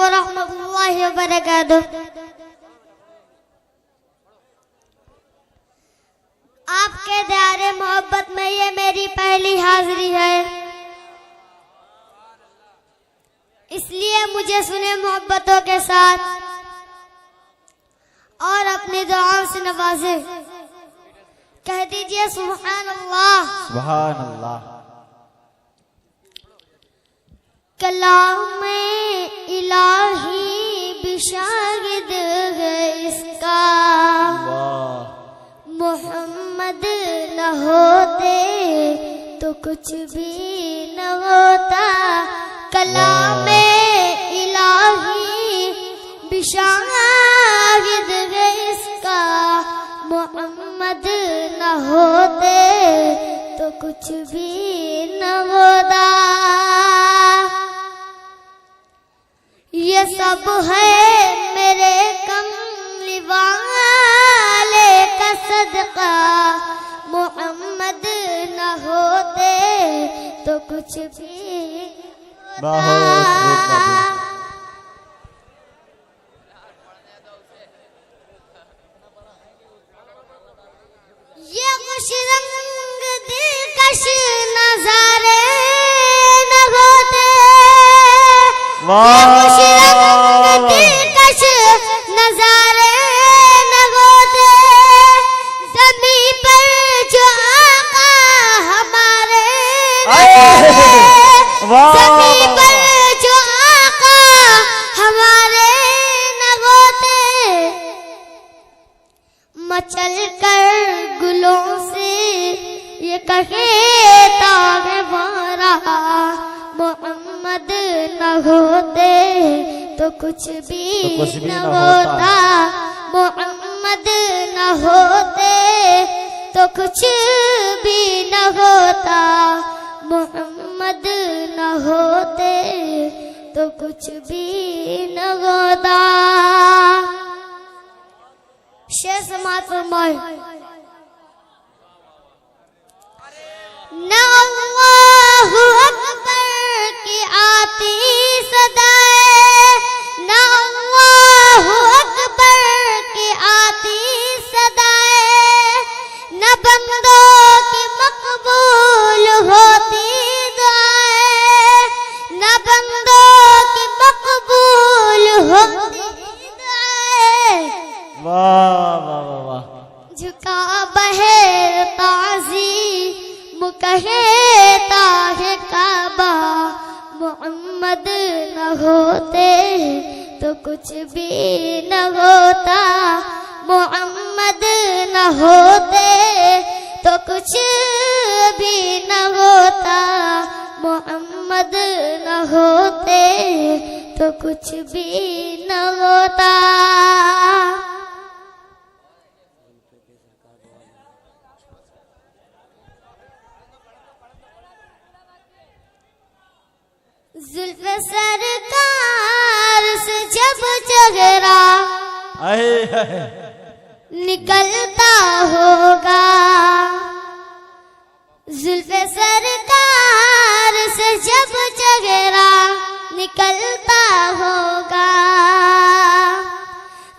व रहमतुल्लाहि व बरकातुहू। आपके प्यारे मोहब्बत में ये मेरी पहली हाजिरी है, इसलिए मुझे सुने मोहब्बतों के साथ और अपनी दुआओं से नवाजे। कह दीजिए सुभान अल्लाह। सुभान अल्लाह। कलाम इलाही बिशागिद है इसका, मोहम्मद न होते तो कुछ भी न होता। कलाम इलाही बिशागिद है इसका, मोहम्मद न होते तो कुछ भी न होता। ये सब है मेरे कमली वाले का सदका, मोहम्मद न होते तो कुछ भी ये खुश रंग दिलकश नजारे न होते, खुश रंग दिलकश नजारे न होते। ज़मीं पर जो आका हमारे ज़मीं पर जो आका हमारे न होते, मचल कर गुलों से ये कहता है वारा, मोहम्मद न होते तो कुछ भी न होता। मोहम्मद न होते तो कुछ भी न होता। मोहम्मद न होते तो कुछ भी न होता। शेर समात फरमाए। ना अल्लाहु अकबर की आती सदाए, ना अल्लाहु अकबर की आती सदाए, न बंदों की मकबूल होती दुआएं, न बंदों की मकबूल होती दुआएं। वाह वाह वाह वाह। झुका बहे ताजी कहता है काबा, मोहम्मद न होते तो कुछ भी न होता। मोहम्मद न होते तो कुछ भी न होता। मोहम्मद न होते तो कुछ भी न होता। जुल्फ़े सरकार से जब चेहरा निकलता होगा, जुल्फ़े सरकार से जब चेहरा निकलता होगा,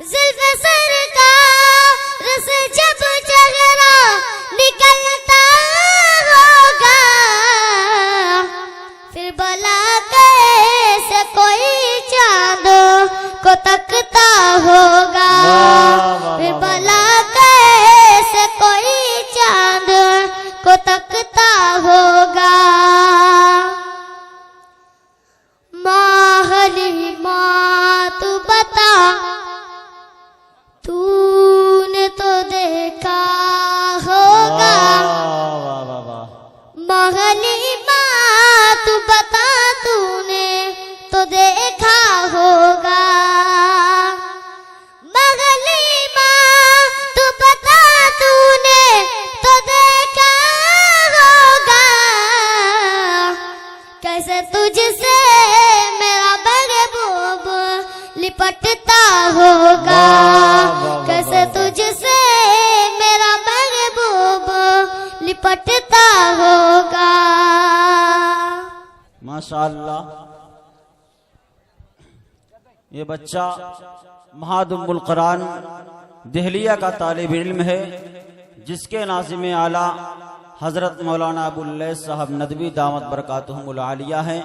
जुल्फ़े सरकार से जब चेहरा निकलता होगा, फिर भला कैसे कोई चांद को तकता होगा। फिर भला कैसे कोई चांद को तकता होगा। माहली माँ तू बता, तूने तो देखा होगा। माहली माँ तू बता, तूने तो देखा होगा। माहली माँ तू बता, तूने तो देखा होगा। कैसे तुझसे मेरा महबूब लिपटता होगा। कैसे तुझसे मेरा महबूब लिपटता होगा। माशाअल्लाह। ये बच्चा महादुम्मुल कुरान दहलिया का तालिब इल्म है, जिसके नाज़िम आला हज़रत मौलाना अबुल लैथ साहब नदवी दामत बरकातुहुमुल आलिया हैं।